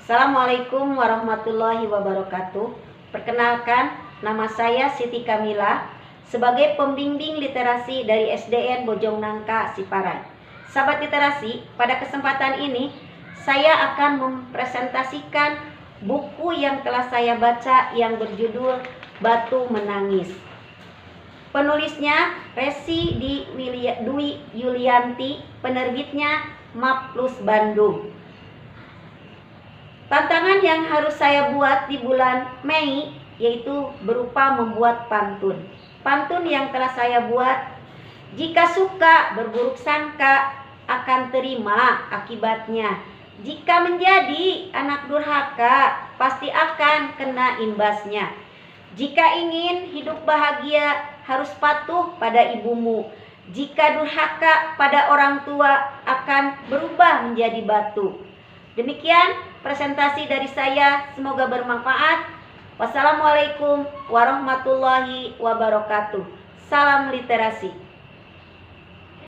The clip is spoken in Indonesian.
Assalamualaikum warahmatullahi wabarakatuh. Perkenalkan, nama saya Siti Kamila sebagai pembimbing literasi dari SDN Bojong Nangka, Siparai. Sahabat literasi, pada kesempatan ini saya akan mempresentasikan buku yang telah saya baca yang berjudul Batu Menangis. Penulisnya Resi Dwi Yulianti, penerbitnya Maplus Bandung. Tantangan yang harus saya buat di bulan Mei yaitu berupa membuat pantun. Pantun yang telah saya buat, jika suka berburuk sangka akan terima akibatnya. Jika menjadi anak durhaka pasti akan kena imbasnya. Jika ingin hidup bahagia harus patuh pada ibumu. Jika durhaka pada orang tua akan berubah menjadi batu. Demikian presentasi dari saya, semoga bermanfaat. Wassalamualaikum warahmatullahi wabarakatuh. Salam literasi.